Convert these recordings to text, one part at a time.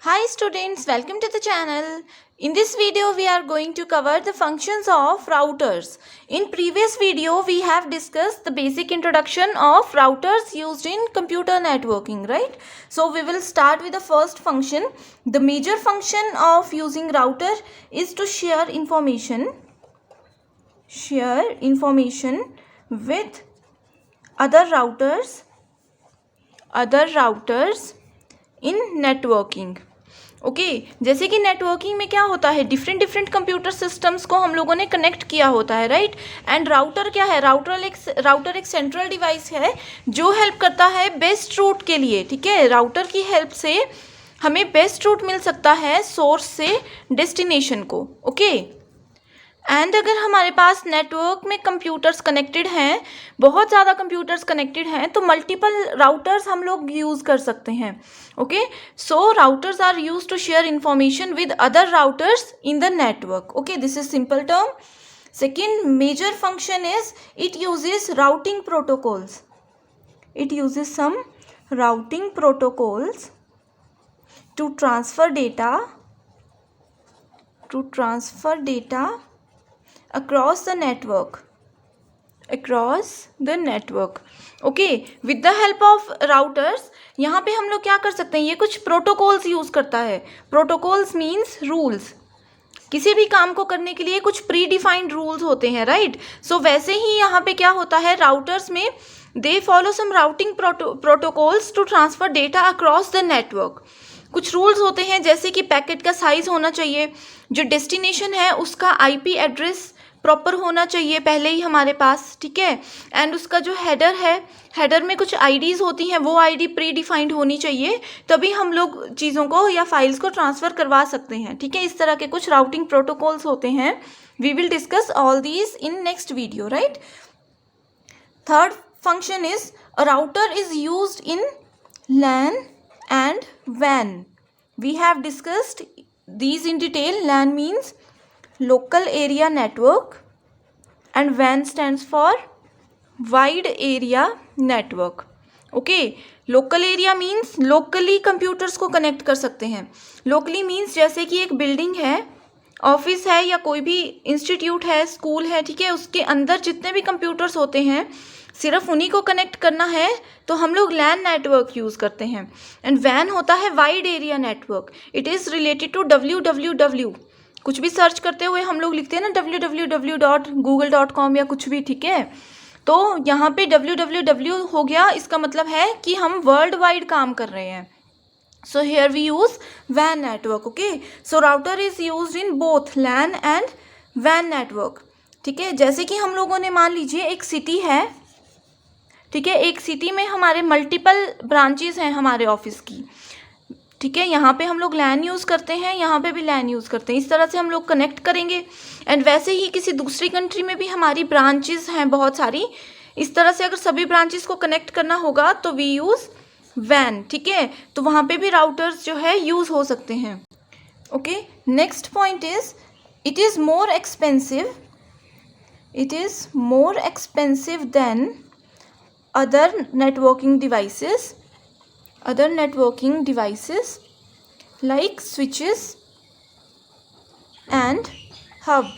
Hi students, welcome to the channel. In this video we are going to cover the functions of routers. In previous video we have discussed the basic introduction of routers used in computer networking, right? So we will start with the first function. The major function of using router is to share information with other routers in networking. Okay जैसे कि networking में क्या होता है, different computer systems को हम लोगों ने कनेक्ट किया होता है, राइट. एंड राउटर क्या है, राउटर एक सेंट्रल डिवाइस है जो हेल्प करता है बेस्ट रूट के लिए. ठीक है, राउटर की हेल्प से हमें बेस्ट रूट मिल सकता है सोर्स से डेस्टिनेशन को. ओके एंड अगर हमारे पास नेटवर्क में कंप्यूटर्स कनेक्टेड हैं, बहुत ज़्यादा कंप्यूटर्स कनेक्टेड हैं, तो मल्टीपल राउटर्स हम लोग यूज़ कर सकते हैं. Okay so routers are used to share information with other routers in the network. Okay this is simple term. Second major function is it uses routing protocols. It uses some routing protocols to transfer data across the network. Okay with the help of routers यहाँ पे हम लोग क्या कर सकते हैं, ये कुछ प्रोटोकॉल्स यूज़ करता है. Protocols means rules. किसी भी काम को करने के लिए कुछ प्री डिफाइंड रूल्स होते हैं, राइट. सो वैसे ही यहाँ पे क्या होता है, राउटर्स में they follow some routing protocols to transfer data across the network. कुछ रूल्स होते हैं जैसे कि पैकेट का साइज होना चाहिए, जो डेस्टिनेशन है उसका आईपी एड्रेस प्रॉपर होना चाहिए पहले ही हमारे पास. ठीक है, एंड उसका जो हेडर है, हेडर में कुछ आईडीज़ होती हैं, वो आईडी प्री डिफाइंड होनी चाहिए, तभी हम लोग चीज़ों को या फाइल्स को ट्रांसफ़र करवा सकते हैं. ठीक है, इस तरह के कुछ राउटिंग प्रोटोकॉल्स होते हैं. We will discuss all these in next video, right. Third function is a router is used in LAN and WAN. We have discussed these in detail. LAN means local area network and WAN stands for wide area network. Okay, local area means locally computers को connect कर सकते हैं. Locally means जैसे कि एक building है, office है या कोई भी इंस्टीट्यूट है, स्कूल है, ठीक है, उसके अंदर जितने भी कंप्यूटर्स होते हैं सिर्फ उन्हीं को कनेक्ट करना है तो हम लोग लैन नेटवर्क यूज़ करते हैं. एंड वैन होता है wide area network. It is related to www. कुछ भी सर्च करते हुए हम लोग लिखते हैं ना www.google.com या कुछ भी. ठीक है, तो यहाँ पे www हो गया, इसका मतलब है कि हम वर्ल्ड वाइड काम कर रहे हैं. So here we use WAN network. Okay, so router is used in both LAN and WAN network. ठीक है, जैसे कि हम लोगों ने मान लीजिए एक सिटी है. ठीक है, एक सिटी में हमारे मल्टीपल ब्रांचेस हैं हमारे ऑफिस की. ठीक है, यहाँ पे हम लोग LAN यूज़ करते हैं, यहाँ पे भी LAN यूज़ करते हैं. इस तरह से हम लोग कनेक्ट करेंगे. एंड वैसे ही किसी दूसरी कंट्री में भी हमारी ब्रांचेस हैं बहुत सारी. इस तरह से अगर सभी ब्रांचेस को कनेक्ट करना होगा तो वी यूज़ WAN. ठीक है, तो वहाँ पे भी राउटर्स जो है यूज़ हो सकते हैं. Okay next point is it is more expensive than other networking devices like switches and hub.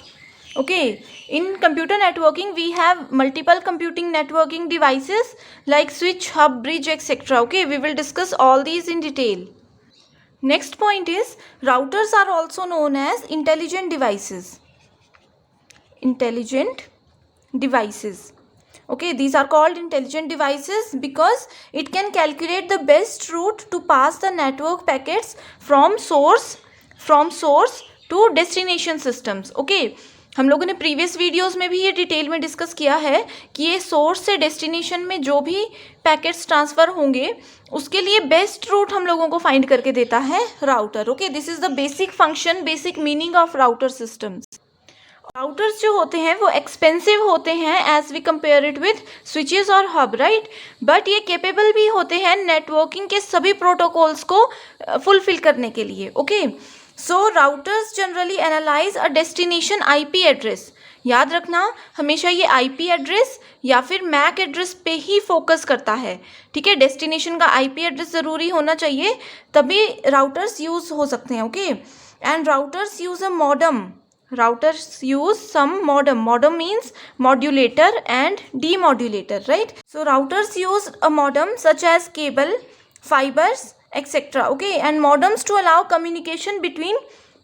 Okay, in computer networking we have multiple computing networking devices like switch, hub, bridge, etc. Okay, we will discuss all these in detail. Next point is routers are also known as intelligent devices. Okay, these are called intelligent devices because it can calculate the best route to pass the network packets from source to destination systems. Okay, हम लोगों ने previous videos में भी ये detail में discuss किया है कि ये सोर्स से डेस्टिनेशन में जो भी पैकेट्स ट्रांसफ़र होंगे उसके लिए बेस्ट रूट हम लोगों को फाइंड करके देता है router. Okay, this is the basic function, basic meaning of router systems. Routers जो होते हैं वो एक्सपेंसिव होते हैं as we compare it with switches और हब, राइट. बट ये केपेबल भी होते हैं नेटवर्किंग के सभी प्रोटोकॉल्स को फुलफिल करने के लिए. Okay so routers generally analyse a destination IP address. याद रखना, हमेशा ये आईपी एड्रेस या फिर मैक एड्रेस पे ही फोकस करता है, ठीक है। डेस्टिनेशन का आईपी एड्रेस ज़रूरी होना चाहिए, तभी राउटर्स यूज़ हो सकते हैं, okay. And routers use a modem. Routers use some modem. Modem means modulator and demodulator, right? So routers use a modem such as cable, fibers, etc. Okay, and modems to allow communication between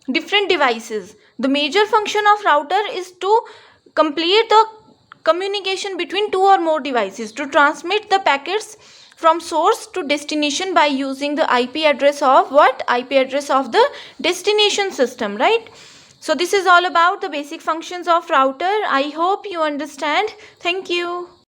different devices. The major function of router is to complete the communication between two or more devices, to transmit the packets from source to destination by using the IP address of what? IP address of the destination system, right? So this is all about the basic functions of router. I hope you understand. Thank you.